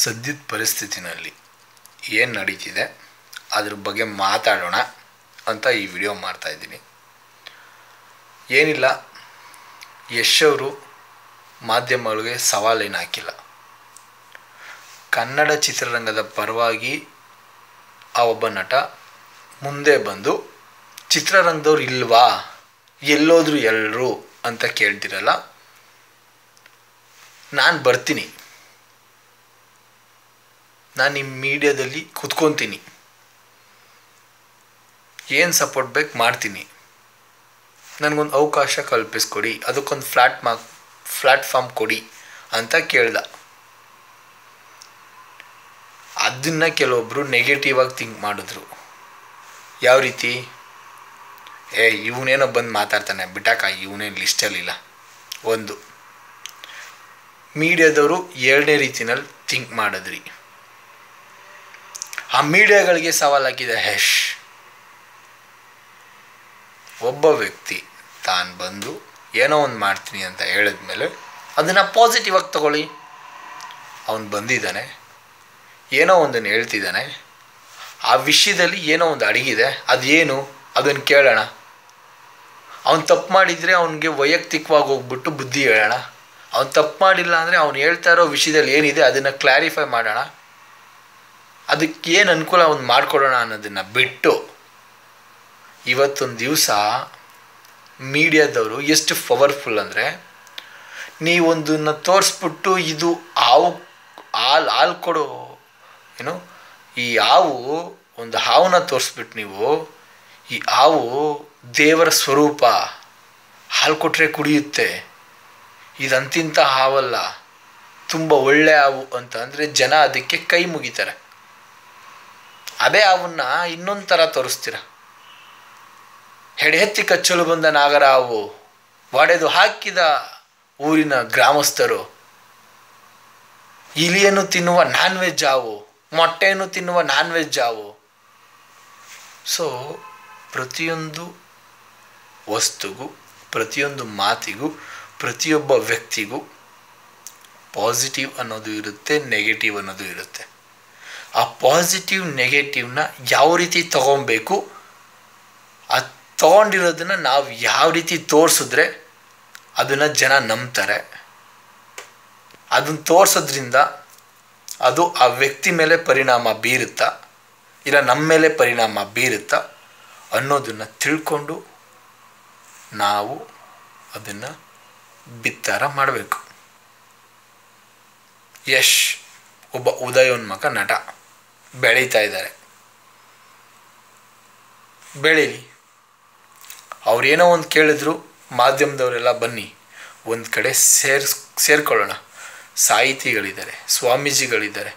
ಸದ್ಯದ ಪರಿಸ್ಥಿತಿನಲ್ಲಿ ಏನು ನಡೀತಿದೆ ಅದ್ರ ಬಗ್ಗೆ ಮಾತಾಡೋಣ ಅಂತ ಈ ವಿಡಿಯೋ ಮಾಡ್ತಾಯಿದ್ದೀನಿ. ಏನಿಲ್ಲ, ಯಶ್ ಅವರು ಮಾಧ್ಯಮಗಳಿಗೆ ಸವಾಲೇನು ಹಾಕಿಲ್ಲ. ಕನ್ನಡ ಚಿತ್ರರಂಗದ ಪರವಾಗಿ ಆ ಒಬ್ಬ ನಟ ಮುಂದೆ ಬಂದು ಚಿತ್ರರಂಗದವ್ರು ಇಲ್ವಾ, ಎಲ್ಲೋದ್ರು ಎಲ್ಲರೂ ಅಂತ ಕೇಳ್ತಿರಲ್ಲ, ನಾನು ಬರ್ತೀನಿ, ನಾನು ನಿಮ್ಮ ಮೀಡಿಯಾದಲ್ಲಿ ಕುತ್ಕೊತೀನಿ, ಏನು ಸಪೋರ್ಟ್ ಬೇಕು ಮಾಡ್ತೀನಿ, ನನಗೊಂದು ಅವಕಾಶ ಕಲ್ಪಿಸ್ಕೊಡಿ, ಅದಕ್ಕೊಂದು ಪ್ಲ್ಯಾಟ್ಫಾರ್ಮ್ ಕೊಡಿ ಅಂತ ಕೇಳ್ದ. ಅದನ್ನು ಕೆಲವೊಬ್ಬರು ನೆಗೆಟಿವ್ ಆಗಿ ಥಿಂಕ್ ಮಾಡಿದ್ರು. ಯಾವ ರೀತಿ, ಇವನೇನೋ ಬಂದು ಮಾತಾಡ್ತಾನೆ ಬಿಟ್ಟಾಕ, ಇವನೇನು ಲಿಸ್ಟಲ್ಲಿಲ್ಲ. ಒಂದು ಮೀಡಿಯಾದವರು ಎರಡನೇ ರೀತಿನಲ್ಲಿ ಥಿಂಕ್ ಮಾಡಿದ್ರಿ. ಆ ಮೀಡಿಯಾಗಳಿಗೆ ಸವಾಲು ಹಾಕಿದ ಯಶ್. ಒಬ್ಬ ವ್ಯಕ್ತಿ ತಾನು ಬಂದು ಏನೋ ಒಂದು ಮಾಡ್ತೀನಿ ಅಂತ ಹೇಳಿದ್ಮೇಲೆ ಅದನ್ನು ಪಾಸಿಟಿವ್ ಆಗಿ ತಗೊಳ್ಳಿ. ಅವನು ಬಂದಿದ್ದಾನೆ, ಏನೋ ಒಂದನ್ನು ಹೇಳ್ತಿದ್ದಾನೆ, ಆ ವಿಷಯದಲ್ಲಿ ಏನೋ ಒಂದು ಅಡಗಿದೆ, ಅದೇನು ಅದನ್ನು ಕೇಳೋಣ. ಅವನು ತಪ್ಪು ಮಾಡಿದರೆ ಅವನಿಗೆ ವೈಯಕ್ತಿಕವಾಗಿ ಹೋಗ್ಬಿಟ್ಟು ಬುದ್ಧಿ ಹೇಳೋಣ. ಅವನು ತಪ್ಪು ಮಾಡಿಲ್ಲ ಅಂದರೆ ಅವನು ಹೇಳ್ತಾ ಇರೋ ವಿಷಯದಲ್ಲಿ ಏನಿದೆ ಅದನ್ನು ಕ್ಲಾರಿಫೈ ಮಾಡೋಣ. ಅದಕ್ಕೆ ಏನು ಅನುಕೂಲ ಅವನು ಮಾಡಿಕೊಡೋಣ ಅನ್ನೋದನ್ನು ಬಿಟ್ಟು, ಇವತ್ತೊಂದು ದಿವಸ ಮೀಡಿಯಾದವರು ಎಷ್ಟು ಪವರ್ಫುಲ್ ಅಂದರೆ, ನೀವೊಂದನ್ನು ತೋರಿಸ್ಬಿಟ್ಟು ಇದು ಹಾಲು ಕೊಡೋ ಏನು, ಈ ಹಾವು ಒಂದು ಹಾವನ್ನ ತೋರಿಸ್ಬಿಟ್ಟು ನೀವು, ಈ ಹಾವು ದೇವರ ಸ್ವರೂಪ, ಹಾಲು ಕೊಟ್ಟರೆ ಕುಡಿಯುತ್ತೆ, ಇದಂತಿಂಥ ಹಾವಲ್ಲ, ತುಂಬ ಒಳ್ಳೆ ಹಾವು ಅಂತ ಅಂದರೆ ಜನ ಅದಕ್ಕೆ ಕೈ ಮುಗಿತಾರೆ. ಅದೇ ಹಾವನ್ನ ಇನ್ನೊಂದು ಥರ ತೋರಿಸ್ತೀರ. ಹೆಡೆಯೆತ್ತಿ ಕಚ್ಚಲು ಬಂದ ನಾಗರ ಹಾವು, ಒಡೆದು ಹಾಕಿದ ಊರಿನ ಗ್ರಾಮಸ್ಥರು, ಇಲಿಯನ್ನು ತಿನ್ನುವ ನಾನ್ ವೆಜ್ ಹಾವು, ಮೊಟ್ಟೆಯನ್ನು ತಿನ್ನುವ ನಾನ್ ವೆಜ್ ಹಾವು. ಸೊ ಪ್ರತಿಯೊಂದು ವಸ್ತುಗೂ, ಪ್ರತಿಯೊಂದು ಮಾತಿಗೂ, ಪ್ರತಿಯೊಬ್ಬ ವ್ಯಕ್ತಿಗೂ ಪಾಸಿಟಿವ್ ಅನ್ನೋದು ಇರುತ್ತೆ, ನೆಗೆಟಿವ್ ಅನ್ನೋದು ಇರುತ್ತೆ. ಆ ಪಾಸಿಟಿವ್ ನೆಗೆಟಿವ್ನ ಯಾವ ರೀತಿ ತಗೊಬೇಕು, ಅದು ತೊಗೊಂಡಿರೋದನ್ನು ನಾವು ಯಾವ ರೀತಿ ತೋರಿಸಿದ್ರೆ ಅದನ್ನು ಜನ ನಂಬ್ತಾರೆ, ಅದನ್ನು ತೋರಿಸೋದ್ರಿಂದ ಅದು ಆ ವ್ಯಕ್ತಿ ಮೇಲೆ ಪರಿಣಾಮ ಬೀರುತ್ತಾ ಇಲ್ಲ ನಮ್ಮ ಮೇಲೆ ಪರಿಣಾಮ ಬೀರುತ್ತಾ ಅನ್ನೋದನ್ನು ತಿಳ್ಕೊಂಡು ನಾವು ಅದನ್ನು ಬಿತ್ತಾರ ಮಾಡಬೇಕು. ಯಶ್ ಒಬ್ಬ ಉದಯೋನ್ಮುಖ ನಟ, ಬೆಳೀತಾ ಇದ್ದಾರೆ, ಬೆಳೀಲಿ. ಅವ್ರೇನೋ ಒಂದು ಕೇಳಿದ್ರು, ಮಾಧ್ಯಮದವರೆಲ್ಲ ಬನ್ನಿ ಒಂದು ಕಡೆ ಸೇರ್ಕೊಳ್ಳೋಣ. ಸಾಹಿತಿಗಳಿದ್ದಾರೆ, ಸ್ವಾಮೀಜಿಗಳಿದ್ದಾರೆ,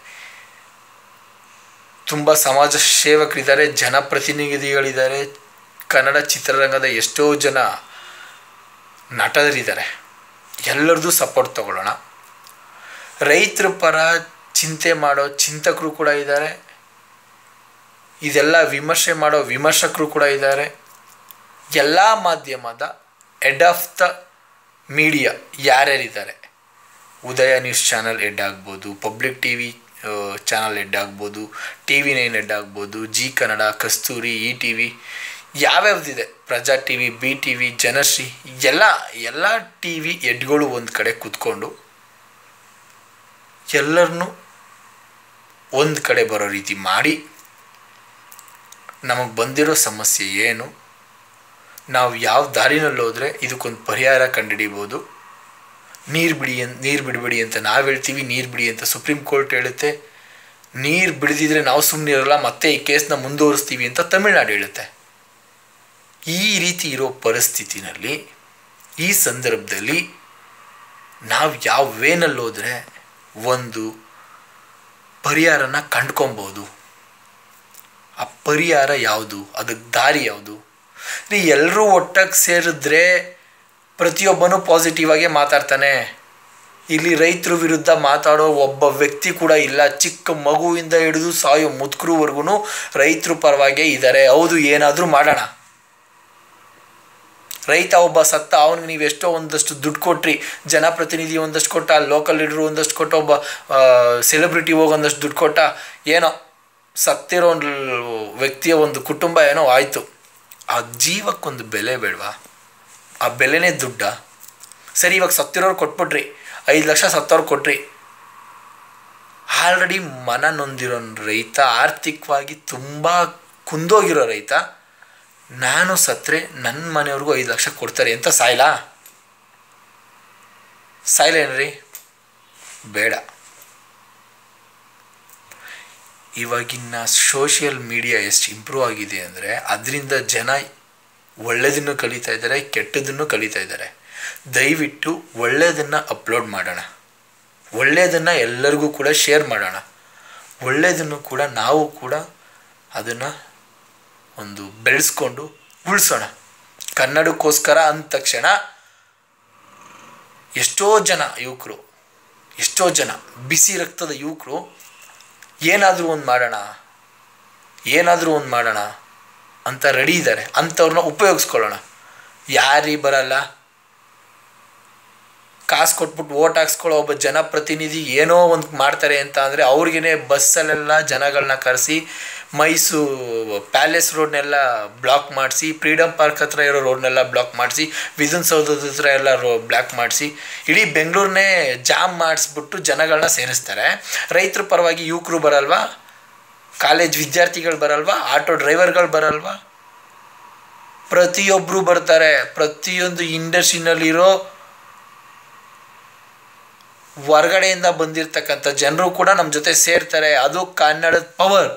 ತುಂಬ ಸಮಾಜ ಸೇವಕರಿದ್ದಾರೆ, ಜನಪ್ರತಿನಿಧಿಗಳಿದ್ದಾರೆ, ಕನ್ನಡ ಚಿತ್ರರಂಗದ ಎಷ್ಟೋ ಜನ ನಟರಿದ್ದಾರೆ. ಎಲ್ಲರದ್ದು ಸಪೋರ್ಟ್ ತಗೊಳ್ಳೋಣ. ರೈತರ ಪರ ಚಿಂತೆ ಮಾಡೋ ಚಿಂತಕರು ಕೂಡ ಇದ್ದಾರೆ, ಇದೆಲ್ಲ ವಿಮರ್ಶೆ ಮಾಡೋ ವಿಮರ್ಶಕರು ಕೂಡ ಇದ್ದಾರೆ. ಎಲ್ಲ ಮಾಧ್ಯಮದ ಹೆಡ್ ಆಫ್ ದ ಮೀಡಿಯಾ ಯಾರ್ಯಾರಿದ್ದಾರೆ, ಉದಯ ನ್ಯೂಸ್ ಚಾನಲ್ ಹೆಡ್ ಆಗ್ಬೋದು, ಪಬ್ಲಿಕ್ ಟಿವಿ ಚಾನಲ್ ಹೆಡ್ ಆಗ್ಬೋದು, TV9 ಹೆಡ್ ಆಗ್ಬೋದು, ಜಿ ಕನ್ನಡ, ಕಸ್ತೂರಿ, ETV, ಯಾವ್ಯಾವ್ದಿದೆ, ಪ್ರಜಾ TV, BTV, ಜನಶ್ರೀ, ಎಲ್ಲ TV ಹೆಡ್ಗಳು ಒಂದು ಕಡೆ ಕೂತ್ಕೊಂಡು ಎಲ್ಲರನ್ನೂ ಒಂದು ಕಡೆ ಬರೋ ರೀತಿ ಮಾಡಿ, ನಮಗೆ ಬಂದಿರೋ ಸಮಸ್ಯೆ ಏನು, ನಾವು ಯಾವ ದಾರಿನಲ್ಲಿ ಹೋದರೆ ಇದಕ್ಕೊಂದು ಪರಿಹಾರ ಕಂಡುಹಿಡಿಬೋದು. ನೀರು ಬಿಡಬೇಡಿ ಅಂತ ನಾವು ಹೇಳ್ತೀವಿ, ನೀರು ಬಿಡಿ ಅಂತ ಸುಪ್ರೀಂ ಕೋರ್ಟ್ ಹೇಳುತ್ತೆ. ನೀರು ಬಿಡದಿದ್ರೆ ನಾವು ಸುಮ್ಮನೆ ಇರಲ್ಲ, ಮತ್ತೆ ಈ ಕೇಸನ್ನ ಮುಂದುವರಿಸ್ತೀವಿ ಅಂತ ತಮಿಳ್ನಾಡು ಹೇಳುತ್ತೆ. ಈ ರೀತಿ ಇರೋ ಪರಿಸ್ಥಿತಿನಲ್ಲಿ, ಈ ಸಂದರ್ಭದಲ್ಲಿ ನಾವು ಯಾವ ವೇನಲ್ಲಿ ಹೋದರೆ ಒಂದು ಪರಿಹಾರನ ಕಂಡ್ಕೊಬೋದು. ಆ ಪರಿಹಾರ ಯಾವುದು, ಅದಕ್ಕೆ ದಾರಿ ಯಾವುದು? ಎಲ್ಲರೂ ಒಟ್ಟಾಗಿ ಸೇರಿದ್ರೆ ಪ್ರತಿಯೊಬ್ಬನೂ ಪಾಸಿಟಿವ್ ಆಗೇ ಮಾತಾಡ್ತಾನೆ. ಇಲ್ಲಿ ರೈತರ ವಿರುದ್ಧ ಮಾತಾಡೋ ಒಬ್ಬ ವ್ಯಕ್ತಿ ಕೂಡ ಇಲ್ಲ. ಚಿಕ್ಕ ಮಗುವಿಂದ ಹಿಡಿದು ಸಾಯೋ ಮುದುಕರುವರೆಗೂ ರೈತರ ಪರವಾಗೇ ಇದ್ದಾರೆ. ಹೌದು, ಏನಾದರೂ ಮಾಡೋಣ. ರೈತ ಒಬ್ಬ ಸತ್ತ, ಅವನಿಗೆ ನೀವು ಎಷ್ಟೋ ಒಂದಷ್ಟು ದುಡ್ಡು ಕೊಟ್ರಿ, ಜನಪ್ರತಿನಿಧಿ ಒಂದಷ್ಟು ಕೊಟ್ಟ, ಲೋಕಲ್ ಲೀಡ್ರು ಒಂದಷ್ಟು ಕೊಟ್ಟ, ಒಬ್ಬ ಸೆಲೆಬ್ರಿಟಿ ಹೋಗಿ ಒಂದಷ್ಟು ದುಡ್ಡು ಕೊಟ್ಟ, ಏನೋ ಸತ್ತಿರೋ ಒಂದು ವ್ಯಕ್ತಿಯ ಒಂದು ಕುಟುಂಬ ಏನೋ ಆಯಿತು. ಆ ಜೀವಕ್ಕೊಂದು ಬೆಲೆ ಬೇಡವಾ? ಆ ಬೆಲೆನೇ ದುಡ್ಡ? ಸರಿ, ಇವಾಗ ಸತ್ತಿರೋರು ಕೊಟ್ಬಿಟ್ರಿ, 5 ಲಕ್ಷ ಸತ್ತವ್ರು ಕೊಟ್ರಿ. ಆಲ್ರೆಡಿ ಮನ ನೊಂದಿರೋ ರೈತ, ಆರ್ಥಿಕವಾಗಿ ತುಂಬ ಕುಂದೋಗಿರೋ ರೈತ, ನಾನು ಸತ್ತರೆ ನನ್ನ ಮನೆಯವ್ರಿಗೂ 5 ಲಕ್ಷ ಕೊಡ್ತಾರೆ ಅಂತ ಸಾಯ್ಲೇನ್ರಿ? ಬೇಡ. ಇವಾಗಿನ ಸೋಷಿಯಲ್ ಮೀಡಿಯಾ ಎಷ್ಟು ಇಂಪ್ರೂವ್ ಆಗಿದೆ ಅಂದರೆ ಅದರಿಂದ ಜನ ಒಳ್ಳೆಯದನ್ನು ಕಲಿತಾ ಇದ್ದಾರೆ, ಕೆಟ್ಟದನ್ನು ಕಲಿತಾ ಇದ್ದಾರೆ. ದಯವಿಟ್ಟು ಒಳ್ಳೆಯದನ್ನು ಅಪ್ಲೋಡ್ ಮಾಡೋಣ, ಒಳ್ಳೆಯದನ್ನು ಎಲ್ಲರಿಗೂ ಕೂಡ ಶೇರ್ ಮಾಡೋಣ, ಒಳ್ಳೆಯದನ್ನು ಕೂಡ ನಾವು ಕೂಡ ಅದನ್ನು ಒಂದು ಬೆಳೆಸ್ಕೊಂಡು ಉಳಿಸೋಣ. ಕನ್ನಡಕ್ಕೋಸ್ಕರ ಅಂದ ತಕ್ಷಣ ಎಷ್ಟೋ ಜನ ಯುವಕರು, ಎಷ್ಟೋ ಜನ ಬಿಸಿ ರಕ್ತದ ಯುವಕರು ಏನಾದರೂ ಒಂದು ಮಾಡೋಣ ಅಂತ ರೆಡಿ ಇದ್ದಾರೆ. ಅಂಥವ್ರನ್ನ ಉಪಯೋಗಿಸ್ಕೊಳ್ಳೋಣ. ಯಾರಿಗೆ ಬರಲ್ಲ, ಕಾಸು ಕೊಟ್ಬಿಟ್ಟು ಓಟ್ ಹಾಕ್ಸ್ಕೊಳ್ಳೋ ಒಬ್ಬ ಜನಪ್ರತಿನಿಧಿ ಏನೋ ಒಂದು ಮಾಡ್ತಾರೆ ಅಂತ ಅಂದರೆ ಅವ್ರಿಗೇ ಬಸ್ಸಲ್ಲೆಲ್ಲ ಜನಗಳನ್ನ ಕರೆಸಿ ಮೈಸೂರು ಪ್ಯಾಲೇಸ್ ರೋಡ್ನೆಲ್ಲ ಬ್ಲಾಕ್ ಮಾಡಿಸಿ, ಫ್ರೀಡಮ್ ಪಾರ್ಕ್ ಹತ್ರ ಇರೋ ರೋಡ್ನೆಲ್ಲ ಬ್ಲಾಕ್ ಮಾಡಿಸಿ, ವಿಧಾನಸೌಧದ ಹತ್ರ ಎಲ್ಲ ಬ್ಲಾಕ್ ಮಾಡಿಸಿ, ಇಡೀ ಬೆಂಗಳೂರನ್ನೇ ಜಾಮ್ ಮಾಡಿಸ್ಬಿಟ್ಟು ಜನಗಳನ್ನ ಸೇರಿಸ್ತಾರೆ. ರೈತರ ಪರವಾಗಿ ಯುವಕರು ಬರಲ್ವಾ? ಕಾಲೇಜ್ ವಿದ್ಯಾರ್ಥಿಗಳು ಬರಲ್ವಾ? ಆಟೋ ಡ್ರೈವರ್ಗಳು ಬರಲ್ವಾ? ಪ್ರತಿಯೊಬ್ಬರು ಬರ್ತಾರೆ. ಪ್ರತಿಯೊಂದು ಇಂಡಸ್ಟ್ರಿನಲ್ಲಿರೋ ಹೊರಗಡೆಯಿಂದ ಬಂದಿರತಕ್ಕಂಥ ಜನರು ಕೂಡ ನಮ್ಮ ಜೊತೆ ಸೇರ್ತಾರೆ. ಅದು ಕನ್ನಡದ ಪವರ್.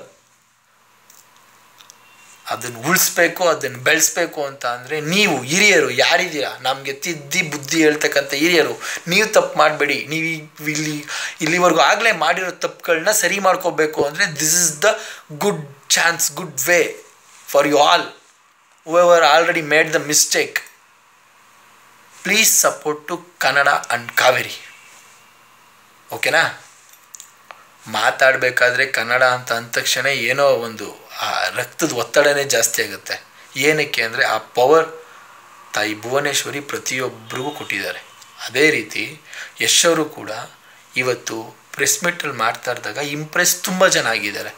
ಅದನ್ನು ಉಳಿಸ್ಬೇಕು, ಅದನ್ನು ಬೆಳೆಸ್ಬೇಕು ಅಂತ ಅಂದರೆ ನೀವು ಹಿರಿಯರು ಯಾರಿದ್ದೀರಾ, ನಮಗೆ ತಿದ್ದಿ ಬುದ್ಧಿ ಹೇಳ್ತಕ್ಕಂಥ ಹಿರಿಯರು, ನೀವು ತಪ್ಪು ಮಾಡಬೇಡಿ. ನೀವು ಇಲ್ಲಿವರೆಗೂ ಆಗಲೇ ಮಾಡಿರೋ ತಪ್ಪುಗಳನ್ನ ಸರಿ ಮಾಡ್ಕೋಬೇಕು ಅಂದರೆ this is the good chance, good way for you all whoever already made the mistake. Please support to Kannada and Kaveri. ಓಕೆನಾ? ಮಾತಾಡಬೇಕಾದ್ರೆ ಕನ್ನಡ ಅಂತ ಅಂದ ತಕ್ಷಣ ಏನೋ ಒಂದು ಆ ರಕ್ತದ ಒತ್ತಡನೇ ಜಾಸ್ತಿ ಆಗುತ್ತೆ. ಏನಕ್ಕೆ ಅಂದರೆ ಆ ಪವರ್ ತಾಯಿ ಭುವನೇಶ್ವರಿ ಪ್ರತಿಯೊಬ್ಬರಿಗೂ ಕೊಟ್ಟಿದ್ದಾರೆ. ಅದೇ ರೀತಿ ಯಶ್ ಅವರು ಕೂಡ ಇವತ್ತು ಪ್ರೆಸ್ ಮೀಟಲ್ಲಿ ಮಾಡ್ತಾ ಇದ್ದಾಗ ಇಂಪ್ರೆಸ್ ತುಂಬ ಜನ ಆಗಿದ್ದಾರೆ.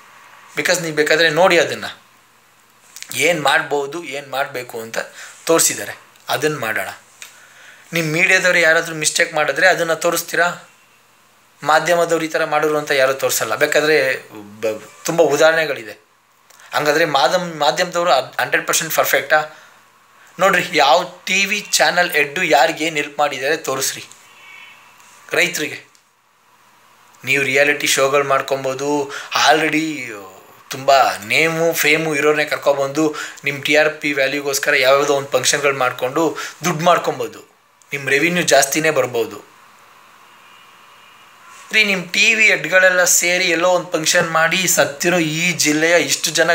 ಬಿಕಾಸ್ ನೀವು ಬೇಕಾದರೆ ನೋಡಿ ಅದನ್ನು ಏನು ಮಾಡ್ಬೋದು, ಏನು ಮಾಡಬೇಕು ಅಂತ ತೋರಿಸಿದ್ದಾರೆ. ಅದನ್ನು ಮಾಡೋಣ. ನಿಮ್ಮ ಮೀಡಿಯಾದವ್ರು ಯಾರಾದರೂ ಮಿಸ್ಟೇಕ್ ಮಾಡಿದ್ರೆ ಅದನ್ನು ತೋರಿಸ್ತೀರಾ? ಮಾಧ್ಯಮದವ್ರು ಈ ಥರ ಮಾಡೋರು ಅಂತ ಯಾರೂ ತೋರಿಸಲ್ಲ. ಬೇಕಾದರೆ ತುಂಬ ಉದಾಹರಣೆಗಳಿದೆ. ಹಂಗಾದರೆ ಮಾಧ್ಯಮದವರು 100% ಪರ್ಫೆಕ್ಟಾ? ನೋಡಿರಿ, ಯಾವ ಟಿ ವಿ ಚಾನಲ್ ಹೆಡ್ಡು ಯಾರಿಗೇನು ಹೆಲ್ಪ್ ಮಾಡಿದ್ದಾರೆ ತೋರಿಸ್ರಿ. ರೈತರಿಗೆ ನೀವು ರಿಯಾಲಿಟಿ ಶೋಗಳು ಮಾಡ್ಕೊಬೋದು. ಆಲ್ರೆಡಿ ತುಂಬ ನೇಮು ಫೇಮು ಇರೋರನ್ನೇ ಕರ್ಕೊಬಂದು ನಿಮ್ಮ TRP ವ್ಯಾಲ್ಯೂಗೋಸ್ಕರ ಯಾವುದೋ ಒಂದು ಫಂಕ್ಷನ್ಗಳು ಮಾಡಿಕೊಂಡು ದುಡ್ಡು ಮಾಡ್ಕೊಬೋದು. ನಿಮ್ಮ ರೆವಿನ್ಯೂ ಜಾಸ್ತಿನೇ ಬರ್ಬೋದು ರೀ. ನಿಮ್ಮ TV ಹೆಡ್ಗಳೆಲ್ಲ ಸೇರಿ ಎಲ್ಲೋ ಒಂದು ಫಂಕ್ಷನ್ ಮಾಡಿ ಸತ್ತಿರೋ ಈ ಜಿಲ್ಲೆಯ ಇಷ್ಟು ಜನ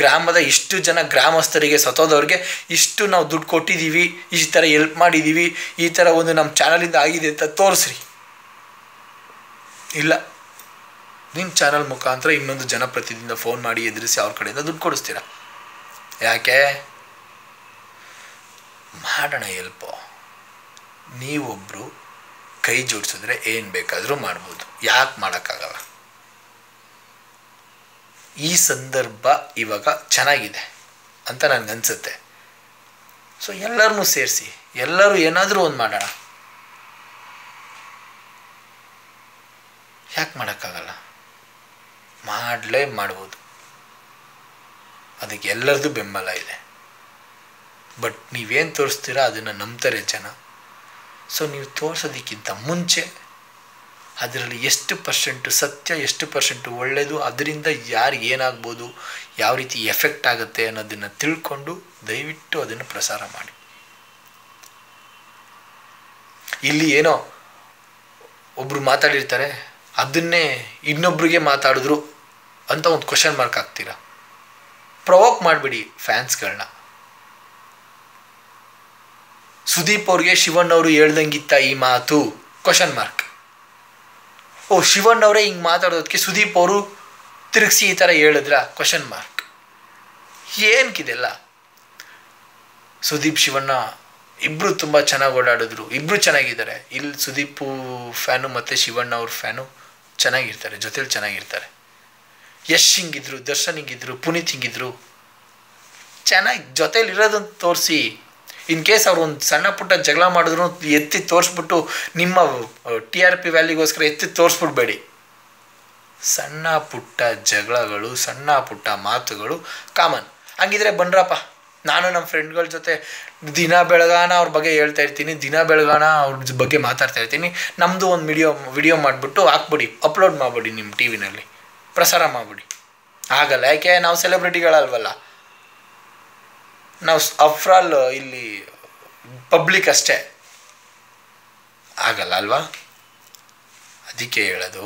ಗ್ರಾಮದ ಇಷ್ಟು ಜನ ಗ್ರಾಮಸ್ಥರಿಗೆ ಸತ್ತೋದವ್ರಿಗೆ ಇಷ್ಟು ನಾವು ದುಡ್ಡು ಕೊಟ್ಟಿದ್ದೀವಿ, ಈ ಥರ ಹೆಲ್ಪ್ ಮಾಡಿದ್ದೀವಿ, ಈ ಥರ ಒಂದು ನಮ್ಮ ಚಾನಲಿಂದ ಆಗಿದೆ ಅಂತ ತೋರಿಸ್ರಿ. ಇಲ್ಲ, ನಿಮ್ಮ ಚಾನಲ್ ಮುಖಾಂತರ ಇನ್ನೊಂದು ಜನಪ್ರತಿನಿಧಿಯಿಂದ ಫೋನ್ ಮಾಡಿ ಎದುರಿಸಿ ಅವ್ರ ಕಡೆಯಿಂದ ದುಡ್ಡು ಕೊಡಿಸ್ತೀರ. ಯಾಕೆ? ಮಾಡೋಣ ಹೆಲ್ಪು. ನೀವೊಬ್ಬರು ಕೈ ಜೋಡಿಸಿದ್ರೆ ಏನು ಬೇಕಾದರೂ ಮಾಡ್ಬೋದು. ಯಾಕೆ ಮಾಡೋಕ್ಕಾಗಲ್ಲ? ಈ ಸಂದರ್ಭ ಇವಾಗ ಚೆನ್ನಾಗಿದೆ ಅಂತ ನನಗನ್ಸುತ್ತೆ. ಸೊ ಎಲ್ಲರನ್ನೂ ಸೇರಿಸಿ ಎಲ್ಲರೂ ಏನಾದರೂ ಒಂದು ಮಾಡೋಣ. ಯಾಕೆ ಮಾಡೋಕ್ಕಾಗಲ್ಲ? ಮಾಡ್ಬೋದು. ಅದಕ್ಕೆ ಎಲ್ಲರದ್ದು ಬೆಂಬಲ ಇದೆ. ಬಟ್ ನೀವೇನು ತೋರಿಸ್ತೀರಾ ಅದನ್ನು ನಂಬ್ತಾರೆ ಜನ. ಸೊ ನೀವು ತೋರಿಸೋದಕ್ಕಿಂತ ಮುಂಚೆ ಅದರಲ್ಲಿ ಎಷ್ಟು % ಸತ್ಯ, ಎಷ್ಟು % ಒಳ್ಳೆಯದು, ಅದರಿಂದ ಯಾರಿಗೆ ಏನಾಗ್ಬೋದು, ಯಾವ ರೀತಿ ಎಫೆಕ್ಟ್ ಆಗುತ್ತೆ ಅನ್ನೋದನ್ನು ತಿಳ್ಕೊಂಡು ದಯವಿಟ್ಟು ಅದನ್ನು ಪ್ರಸಾರ ಮಾಡಿ. ಇಲ್ಲಿ ಏನೋ ಒಬ್ಬರು ಮಾತಾಡಿರ್ತಾರೆ, ಅದನ್ನೇ ಇನ್ನೊಬ್ರಿಗೆ ಮಾತಾಡಿದ್ರು ಅಂತ ಒಂದು ಕ್ವಶನ್ ಮಾರ್ಕ್ ಹಾಕ್ತೀರಾ. ಪ್ರವೋಕ್ ಮಾಡಿಬಿಡಿ ಫ್ಯಾನ್ಸ್ಗಳನ್ನ. ಸುದೀಪ್ ಅವ್ರಿಗೆ ಶಿವಣ್ಣವರು ಹೇಳ್ದಂಗಿತ್ತ ಈ ಮಾತು? Question mark. ಓ, ಶಿವಣ್ಣವರೇ ಹಿಂಗೆ ಮಾತಾಡೋದಕ್ಕೆ ಸುದೀಪ್ ಅವರು ತಿರುಗಿಸಿ ಈ ಥರ ಹೇಳಿದ್ರ? Question mark. ಏನಕ್ಕಿದೆಲ್ಲ? ಸುದೀಪ್ ಶಿವಣ್ಣ ಇಬ್ಬರು ತುಂಬ ಚೆನ್ನಾಗಿ ಓಡಾಡಿದ್ರು, ಇಬ್ಬರು ಚೆನ್ನಾಗಿದ್ದಾರೆ. ಇಲ್ಲಿ ಸುದೀಪು ಫ್ಯಾನು ಮತ್ತು ಶಿವಣ್ಣ ಅವ್ರ ಫ್ಯಾನು ಚೆನ್ನಾಗಿರ್ತಾರೆ, ಜೊತೇಲಿ ಚೆನ್ನಾಗಿರ್ತಾರೆ. ಯಶ್ ಹಿಂಗಿದ್ರು, ದರ್ಶನ್ ಹಿಂಗಿದ್ರು, ಪುನೀತ್ ಹಿಂಗಿದ್ರು, ಚೆನ್ನಾಗಿ ಜೊತೇಲಿ ಇರೋದನ್ನು ತೋರಿಸಿ. ಇನ್ ಕೇಸ್ ಅವ್ರು ಒಂದು ಸಣ್ಣ ಪುಟ್ಟ ಜಗಳ ಮಾಡಿದ್ರು ಎತ್ತಿ ತೋರಿಸ್ಬಿಟ್ಟು ನಿಮ್ಮ TRP ವ್ಯಾಲ್ಯೂಗೋಸ್ಕರ ಎತ್ತಿ ತೋರಿಸ್ಬಿಡ್ಬೇಡಿ. ಸಣ್ಣ ಪುಟ್ಟ ಜಗಳಗಳು, ಸಣ್ಣ ಪುಟ್ಟ ಮಾತುಗಳು ಕಾಮನ್. ಹಂಗಿದ್ರೆ ಬನ್ರಪ್ಪ, ನಾನು ನಮ್ಮ ಫ್ರೆಂಡ್ಗಳ ಜೊತೆ ದಿನ ಬೆಳಗಾನ ಅವ್ರ ಬಗ್ಗೆ ಹೇಳ್ತಾ ಇರ್ತೀನಿ, ದಿನ ಬೆಳಗಾನ ಅವ್ರ ಬಗ್ಗೆ ಮಾತಾಡ್ತಾ ಇರ್ತೀನಿ. ನಮ್ಮದು ಒಂದು ವಿಡಿಯೋ ಮಾಡಿಬಿಟ್ಟು ಹಾಕ್ಬಿಡಿ, ಅಪ್ಲೋಡ್ ಮಾಡಿಬಿಡಿ, ನಿಮ್ಮ TV ಪ್ರಸಾರ ಮಾಡಿಬಿಡಿ. ಆಗಲ್ಲ, ಯಾಕೆ ನಾವು ಸೆಲೆಬ್ರಿಟಿಗಳಲ್ವಲ್ಲ, ನಾವು ಆಫ್ರಾಲ್ ಇಲ್ಲಿ ಪಬ್ಲಿಕ್ ಅಷ್ಟೇ, ಆಗಲ್ಲ ಅಲ್ವಾ? ಅದಕ್ಕೆ ಹೇಳೋದು,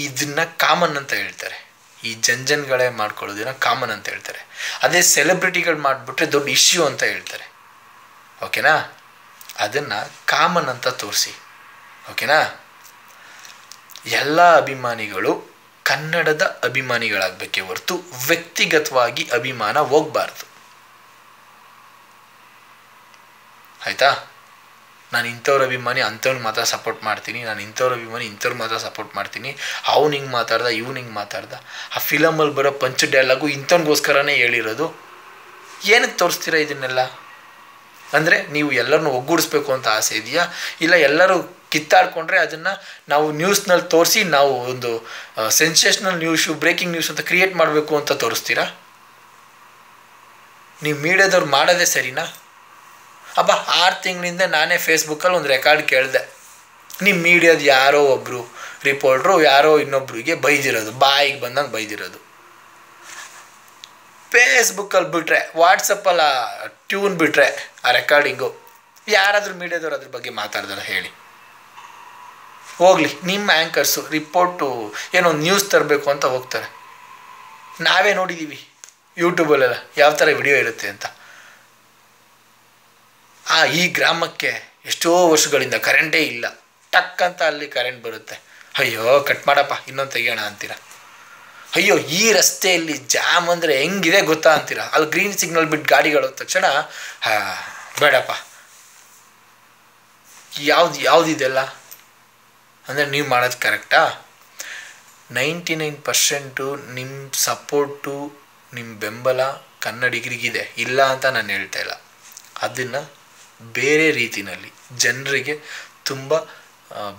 ಇದನ್ನ ಕಾಮನ್ ಅಂತ ಹೇಳ್ತಾರೆ. ಈ ಜನಗಳೇ ಮಾಡ್ಕೊಳ್ಳೋದನ್ನ ಕಾಮನ್ ಅಂತ ಹೇಳ್ತಾರೆ. ಅದೇ ಸೆಲೆಬ್ರಿಟಿಗಳು ಮಾಡಿಬಿಟ್ರೆ ದೊಡ್ಡ ಇಶ್ಯೂ ಅಂತ ಹೇಳ್ತಾರೆ. ಓಕೆನಾ? ಅದನ್ನು ಕಾಮನ್ ಅಂತ ತೋರಿಸಿ. ಓಕೆನಾ? ಎಲ್ಲ ಅಭಿಮಾನಿಗಳು ಕನ್ನಡದ ಅಭಿಮಾನಿಗಳಾಗಬೇಕೇ ಹೊರತು ವ್ಯಕ್ತಿಗತವಾಗಿ ಅಭಿಮಾನ ಹೋಗಬಾರ್ದು. ಆಯಿತಾ? ನಾನು ಇಂಥವ್ರ ಅಭಿಮಾನಿ ಅಂಥವ್ನಿಗೆ ಮಾತ್ರ ಸಪೋರ್ಟ್ ಮಾಡ್ತೀನಿ, ನಾನು ಇಂಥವ್ರ ಅಭಿಮಾನಿ ಇಂಥವ್ರಿಗೆ ಮಾತ್ರ ಸಪೋರ್ಟ್ ಮಾಡ್ತೀನಿ, ಅವ್ನು ಹಿಂಗೆ ಮಾತಾಡ್ದ, ಇವ್ನು ಹಿಂಗೆ ಮಾತಾಡ್ದ, ಆ ಫಿಲಮಲ್ಲಿ ಬರೋ ಪಂಚ್ ಡೈಲಾಗು ಇಂಥವ್ನಿಗೋಸ್ಕರನೇ ಹೇಳಿರೋದು. ಏನಕ್ಕೆ ತೋರಿಸ್ತೀರಾ ಇದನ್ನೆಲ್ಲ? ಅಂದರೆ ನೀವು ಎಲ್ಲರನ್ನೂ ಒಗ್ಗೂಡಿಸ್ಬೇಕು ಅಂತ ಆಸೆ ಇದೆಯಾ? ಇಲ್ಲ ಎಲ್ಲರೂ ಕಿತ್ತಾಡ್ಕೊಂಡ್ರೆ ಅದನ್ನು ನಾವು ನ್ಯೂಸ್ನಲ್ಲಿ ತೋರಿಸಿ ನಾವು ಒಂದು ಸೆನ್ಸೇಷನಲ್ ನ್ಯೂಸು, ಬ್ರೇಕಿಂಗ್ ನ್ಯೂಸ್ ಅಂತ ಕ್ರಿಯೇಟ್ ಮಾಡಬೇಕು ಅಂತ ತೋರಿಸ್ತೀರಾ? ನೀವು ಮೀಡಿಯಾದವ್ರು ಮಾಡೋದೇ ಸರಿನಾ? 6 ತಿಂಗಳಿಂದ ನಾನೇ ಫೇಸ್ಬುಕ್ಕಲ್ಲಿ ಒಂದು ರೆಕಾರ್ಡ್ ಕೇಳಿದೆ. ನಿಮ್ಮ ಮೀಡಿಯಾದ ಯಾರೋ ಒಬ್ಬರು ರಿಪೋರ್ಟ್ರು ಯಾರೋ ಇನ್ನೊಬ್ರಿಗೆ ಬೈದಿರೋದು, ಬಾಯಿಗೆ ಬಂದಂಗೆ ಬೈದಿರೋದು. ಫೇಸ್ಬುಕ್ಕಲ್ಲಿ ಬಿಟ್ಟರೆ, ವಾಟ್ಸಪ್ಪಲ್ಲಿ ಟ್ಯೂನ್ ಬಿಟ್ಟರೆ ಆ ರೆಕಾರ್ಡಿಂಗು ಯಾರಾದರೂ ಮೀಡಿಯಾದವ್ರು ಅದ್ರ ಬಗ್ಗೆ ಮಾತಾಡಿದಾರೆ ಹೇಳಿ? ಹೋಗಲಿ, ನಿಮ್ಮ ಆ್ಯಂಕರ್ಸು ರಿಪೋರ್ಟು ಏನೋ ನ್ಯೂಸ್ ತರಬೇಕು ಅಂತ ಹೋಗ್ತಾರೆ. ನಾವೇ ನೋಡಿದ್ದೀವಿ ಯೂಟ್ಯೂಬಲ್ಲೆಲ್ಲ ಯಾವ ಥರ ವಿಡಿಯೋ ಇರುತ್ತೆ ಅಂತ. ಈ ಗ್ರಾಮಕ್ಕೆ ಎಷ್ಟೋ ವರ್ಷಗಳಿಂದ ಕರೆಂಟೇ ಇಲ್ಲ, ಟಕ್ ಅಂತ ಅಲ್ಲಿ ಕರೆಂಟ್ ಬರುತ್ತೆ. ಅಯ್ಯೋ ಕಟ್ ಮಾಡಪ್ಪ, ಇನ್ನೊಂದು ತೆಗಿಯೋಣ ಅಂತೀರ. ಅಯ್ಯೋ ಈ ರಸ್ತೆಯಲ್ಲಿ ಜಾಮ್ ಅಂದರೆ ಹೆಂಗಿದೆ ಗೊತ್ತಾ ಅಂತೀರ. ಅಲ್ಲಿ ಗ್ರೀನ್ ಸಿಗ್ನಲ್ ಬಿಟ್ಟು ಗಾಡಿಗಳು ಹೋದ ತಕ್ಷಣ ಬೇಡಪ್ಪ. ಯಾವುದಿದೆಲ್ಲ ಅಂದರೆ ನೀವು ಮಾಡೋದು ಕರೆಕ್ಟಾ? 99% ನಿಮ್ಮ ಸಪೋರ್ಟು, ನಿಮ್ಮ ಬೆಂಬಲ ಕನ್ನಡಿಗರಿಗಿದೆ, ಇಲ್ಲ ಅಂತ ನಾನು ಹೇಳ್ತಾ ಇಲ್ಲ. ಅದನ್ನು ಬೇರೆ ರೀತಿಯಲ್ಲಿ ಜನರಿಗೆ ತುಂಬ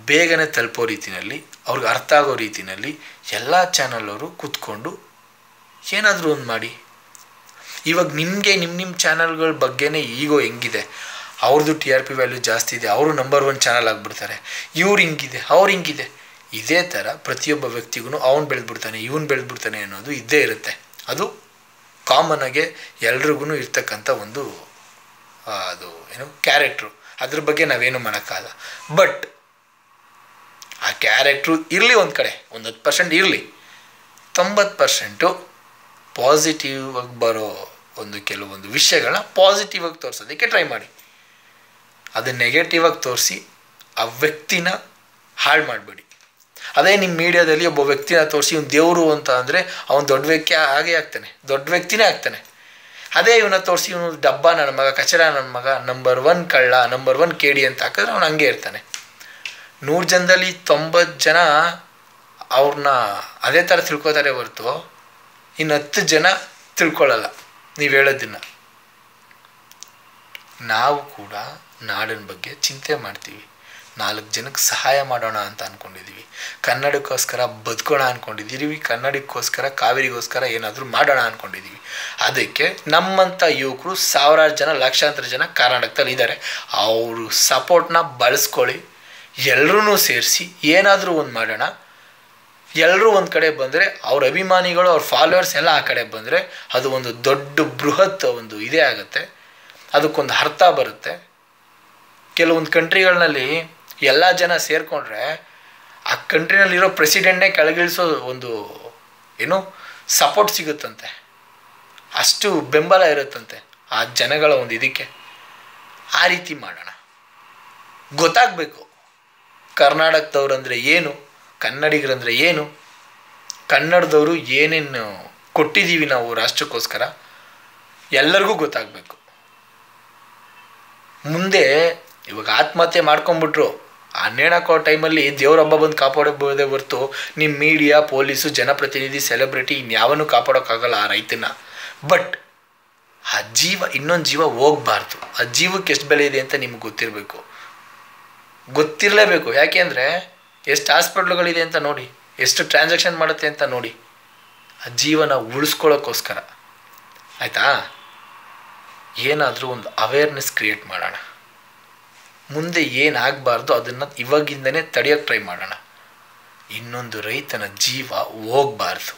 ಬೇಗನೆ ತಲುಪೋ ರೀತಿಯಲ್ಲಿ, ಅವ್ರಿಗೆ ಅರ್ಥ ಆಗೋ ರೀತಿಯಲ್ಲಿ ಎಲ್ಲ ಚಾನಲವರು ಕೂತ್ಕೊಂಡು ಏನಾದರೂ ಒಂದು ಮಾಡಿ. ಇವಾಗ ನಿಮಗೆ ನಿಮ್ಮ ಚಾನಲ್ಗಳ ಬಗ್ಗೆನೇ ಈಗೋ ಹೆಂಗಿದೆ, ಅವ್ರದ್ದು TRP ವ್ಯಾಲ್ಯೂ ಜಾಸ್ತಿ ಇದೆ, ಅವರು ನಂಬರ್ 1 ಚಾನಲ್ ಆಗಿಬಿಡ್ತಾರೆ, ಇವ್ರು ಹಿಂಗಿದೆ, ಅವ್ರು ಹಿಂಗಿದೆ. ಇದೇ ಥರ ಪ್ರತಿಯೊಬ್ಬ ವ್ಯಕ್ತಿಗೂ ಅವ್ನು ಬೆಳೆದ್ಬಿಡ್ತಾನೆ, ಇವನು ಬೆಳೆದ್ಬಿಡ್ತಾನೆ ಅನ್ನೋದು ಇದ್ದೇ ಇರುತ್ತೆ. ಅದು ಕಾಮನಾಗೆ ಎಲ್ರಿಗೂ ಇರ್ತಕ್ಕಂಥ ಒಂದು ಅದು ಏನು ಕ್ಯಾರೆಕ್ಟ್ರು. ಅದ್ರ ಬಗ್ಗೆ ನಾವೇನು ಮಾಡೋಕ್ಕಾಗಲ್ಲ. ಬಟ್ ಆ ಕ್ಯಾರೆಕ್ಟ್ರು ಇರಲಿ ಒಂದು ಕಡೆ, ಒಂದು 10% ಇರಲಿ, 90% ಪಾಸಿಟಿವ್ ಆಗಿ ಬರೋ ಕೆಲವೊಂದು ವಿಷಯಗಳನ್ನ ಪಾಸಿಟಿವ್ ಆಗಿ ತೋರಿಸೋದಕ್ಕೆ ಟ್ರೈ ಮಾಡಿ. ಅದು ನೆಗೆಟಿವ್ ಆಗಿ ತೋರಿಸಿ ಆ ವ್ಯಕ್ತಿನ ಹಾಳು ಮಾಡಬೇಡಿ. ಅದೇ ನಿಮ್ಮ ಮೀಡಿಯಾದಲ್ಲಿ ಒಬ್ಬ ವ್ಯಕ್ತಿನ ತೋರಿಸಿ ಇವ್ನು ದೇವರು ಅಂತ ಅಂದರೆ ಅವನು ದೊಡ್ಡ ವ್ಯಕ್ತಿ ಹಾಗೇ ಆಗ್ತಾನೆ, ದೊಡ್ಡ ವ್ಯಕ್ತಿನೇ ಆಗ್ತಾನೆ. ಅದೇ ಇವನ್ನ ತೋರಿಸಿ ಇವನು ಡಬ್ಬ ನನ್ನ ಮಗ, ಕಚಡ ನನ್ನ ಮಗ, ನಂಬರ್ 1 ಕಳ್ಳ, ನಂಬರ್ 1 ಕೇಡಿ ಅಂತ ಹಾಕಿದ್ರೆ ಅವನು ಹಂಗೆ ಇರ್ತಾನೆ. 100 ಜನದಲ್ಲಿ 90 ಜನ ಅವ್ರನ್ನ ಅದೇ ಥರ ತಿಳ್ಕೊತಾರೆ ಹೊರತು ಇನ್ನು 10 ಜನ ತಿಳ್ಕೊಳ್ಳಲ್ಲ ನೀವು ಹೇಳೋದನ್ನು. ನಾವು ಕೂಡ ನಾಡಿನ ಬಗ್ಗೆ ಚಿಂತೆ ಮಾಡ್ತೀವಿ, 4 ಜನಕ್ಕೆ ಸಹಾಯ ಮಾಡೋಣ ಅಂತ ಅಂದ್ಕೊಂಡಿದ್ದೀವಿ, ಕನ್ನಡಕ್ಕೋಸ್ಕರ ಬದುಕೋಣ ಅಂದ್ಕೊಂಡಿದ್ದೀವಿ, ಕನ್ನಡಕ್ಕೋಸ್ಕರ ಕಾವೇರಿಗೋಸ್ಕರ ಏನಾದರೂ ಮಾಡೋಣ ಅಂದ್ಕೊಂಡಿದ್ದೀವಿ. ಅದಕ್ಕೆ ನಮ್ಮಂಥ ಯುವಕರು ಸಾವಿರಾರು ಜನ, ಲಕ್ಷಾಂತರ ಜನ ಕರ್ನಾಟಕದಲ್ಲಿ ಇದ್ದಾರೆ. ಅವರು ಸಪೋರ್ಟ್ನ ಬಳಸ್ಕೊಳ್ಳಿ. ಎಲ್ಲರೂ ಸೇರಿಸಿ ಏನಾದರೂ ಒಂದು ಮಾಡೋಣ. ಎಲ್ಲರೂ ಒಂದು ಕಡೆ ಬಂದರೆ, ಅವ್ರ ಅಭಿಮಾನಿಗಳು, ಅವ್ರ ಫಾಲೋವರ್ಸ್ ಎಲ್ಲ ಆ ಕಡೆ ಬಂದರೆ ಅದು ಒಂದು ದೊಡ್ಡ ಬೃಹತ್ ಒಂದು ಇದೇ ಆಗುತ್ತೆ. ಅದಕ್ಕೊಂದು ಅರ್ಥ ಬರುತ್ತೆ. ಕೆಲವೊಂದು ಕಂಟ್ರಿಗಳಲ್ಲಿ ಎಲ್ಲ ಜನ ಸೇರಿಕೊಂಡ್ರೆ ಆ ಕಂಟ್ರಿನಲ್ಲಿರೋ ಪ್ರೆಸಿಡೆಂಟ್ನೇ ಕೆಳಗಿಳಿಸೋ ಒಂದು ಏನು ಸಪೋರ್ಟ್ ಸಿಗುತ್ತಂತೆ, ಅಷ್ಟು ಬೆಂಬಲ ಇರುತ್ತಂತೆ ಆ ಜನಗಳ ಒಂದು ಇದಕ್ಕೆ. ಆ ರೀತಿ ಮಾಡೋಣ. ಗೊತ್ತಾಗಬೇಕು ಕರ್ನಾಟಕದವ್ರಂದರೆ ಏನು, ಕನ್ನಡಿಗರಂದರೆ ಏನು, ಕನ್ನಡದವರು ಏನೇನು ಕೊಟ್ಟಿದ್ದೀವಿ ನಾವು ರಾಷ್ಟ್ರಕ್ಕೋಸ್ಕರ ಎಲ್ಲರಿಗೂ ಗೊತ್ತಾಗಬೇಕು. ಮುಂದೆ ಇವಾಗ ಆತ್ಮಹತ್ಯೆ ಮಾಡ್ಕೊಂಬಿಟ್ರು, ಆ ನೇಣಾಕೋ ಟೈಮಲ್ಲಿ ದೇವ್ರ ಹಬ್ಬ ಬಂದು ಕಾಪಾಡಬಹುದೇ ಹೊರತು ನಿಮ್ಮ ಮೀಡಿಯಾ, ಪೊಲೀಸು, ಜನಪ್ರತಿನಿಧಿ, ಸೆಲೆಬ್ರಿಟಿ ಇನ್ಯಾವನ್ನೂ ಕಾಪಾಡೋಕ್ಕಾಗಲ್ಲ ಆ ರೈತನ. ಬಟ್ ಆ ಜೀವ, ಇನ್ನೊಂದು ಜೀವ ಹೋಗಬಾರ್ದು. ಆ ಜೀವಕ್ಕೆ ಎಷ್ಟು ಬೆಲೆ ಇದೆ ಅಂತ ನಿಮ್ಗೆ ಗೊತ್ತಿರಲೇಬೇಕು. ಯಾಕೆ ಅಂದರೆ ಎಷ್ಟು ಹಾಸ್ಪಿಟ್ಲುಗಳಿದೆ ಅಂತ ನೋಡಿ, ಎಷ್ಟು ಟ್ರಾನ್ಸಾಕ್ಷನ್ ಮಾಡುತ್ತೆ ಅಂತ ನೋಡಿ. ಆ ಜೀವನ ಉಳಿಸ್ಕೊಳ್ಳೋಕ್ಕೋಸ್ಕರ ಆಯಿತಾ, ಏನಾದರೂ ಒಂದು ಅವೇರ್ನೆಸ್ ಕ್ರಿಯೇಟ್ ಮಾಡೋಣ. ಮುಂದೆ ಏನಾಗಬಾರ್ದು ಅದನ್ನು ಇವಾಗಿಂದನೇ ತಡೆಯೋಕ್ಕೆ ಟ್ರೈ ಮಾಡೋಣ. ಇನ್ನೊಂದು ರೈತನ ಜೀವ ಹೋಗಬಾರ್ದು.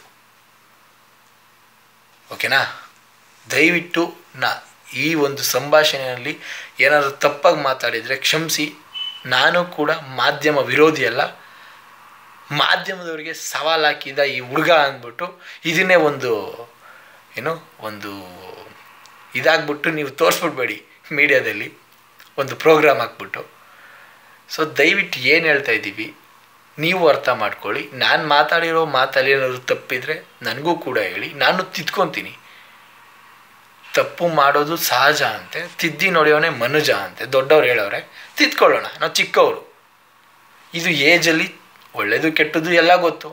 ಓಕೆನಾ? ದಯವಿಟ್ಟು ಈ ಒಂದು ಸಂಭಾಷಣೆಯಲ್ಲಿ ಏನಾದರೂ ತಪ್ಪಾಗಿ ಮಾತಾಡಿದರೆ ಕ್ಷಮಿಸಿ. ನಾನು ಕೂಡ ಮಾಧ್ಯಮ ವಿರೋಧಿ ಅಲ್ಲ. ಮಾಧ್ಯಮದವರಿಗೆ ಸವಾಲು ಹಾಕಿದ ಈ ಹುಡುಗ ಅಂದ್ಬಿಟ್ಟು ಇದನ್ನೇ ಒಂದು ಇದಾಗ್ಬಿಟ್ಟು ನೀವು ತೋರಿಸ್ಬಿಡ್ಬೇಡಿ ಮೀಡಿಯಾದಲ್ಲಿ, ಒಂದು ಪ್ರೋಗ್ರಾಮ್ ಹಾಕ್ಬಿಟ್ಟು. ಸೊ ದಯವಿಟ್ಟು ಏನು ಹೇಳ್ತಾ ಇದ್ದೀವಿ ನೀವು ಅರ್ಥ ಮಾಡ್ಕೊಳ್ಳಿ. ನಾನು ಮಾತಾಡಿರೋ ಮಾತಲ್ಲಿ ಏನಾದರೂ ತಪ್ಪಿದರೆ ನನಗೂ ಕೂಡ ಹೇಳಿ, ನಾನು ತಿದ್ಕೊತೀನಿ. ತಪ್ಪು ಮಾಡೋದು ಸಹಜ ಅಂತೆ, ತಿದ್ದಿ ನೋಡಿಯೋನೇ ಮನುಜ ಅಂತೆ ದೊಡ್ಡವ್ರು ಹೇಳೋರೆ. ತಿದ್ಕೊಳ್ಳೋಣ, ನಾವು ಚಿಕ್ಕವರು. ಇದು ಏಜಲ್ಲಿ ಒಳ್ಳೆಯದು ಕೆಟ್ಟದ್ದು ಎಲ್ಲ ಗೊತ್ತು.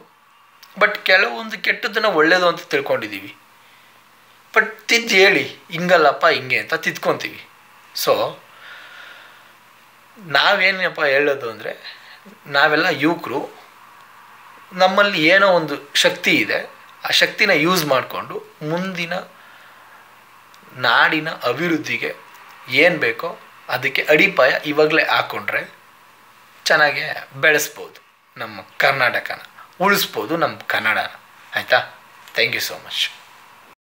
ಬಟ್ ಕೆಲವೊಂದು ಕೆಟ್ಟದ್ದನ್ನು ಒಳ್ಳೆಯದು ಅಂತ ತಿಳ್ಕೊಂಡಿದ್ದೀವಿ. ಬಟ್ ತಿದ್ದು ಹೇಳಿ, ಹಿಂಗಲ್ಲಪ್ಪ ಹಿಂಗೆ ಅಂತ ತಿದ್ಕೊತೀವಿ. ಸೊ ನಾವೇನಪ್ಪ ಹೇಳೋದು ಅಂದರೆ, ನಾವೆಲ್ಲ ಯುವಕರು, ನಮ್ಮಲ್ಲಿ ಏನೋ ಒಂದು ಶಕ್ತಿ ಇದೆ. ಆ ಶಕ್ತಿನ ಯೂಸ್ ಮಾಡಿಕೊಂಡು ಮುಂದಿನ ನಾಡಿನ ಅಭಿವೃದ್ಧಿಗೆ ಏನು ಬೇಕೋ ಅದಕ್ಕೆ ಅಡಿಪಾಯ ಇವಾಗಲೇ ಹಾಕ್ಕೊಂಡ್ರೆ ಚೆನ್ನಾಗೇ ಬೆಳೆಸ್ಬೋದು. ನಮ್ಮ ಕರ್ನಾಟಕನ ಉಳಿಸ್ಬೋದು, ನಮ್ಮ ಕನ್ನಡನ. ಆಯಿತಾ? Thank you so much.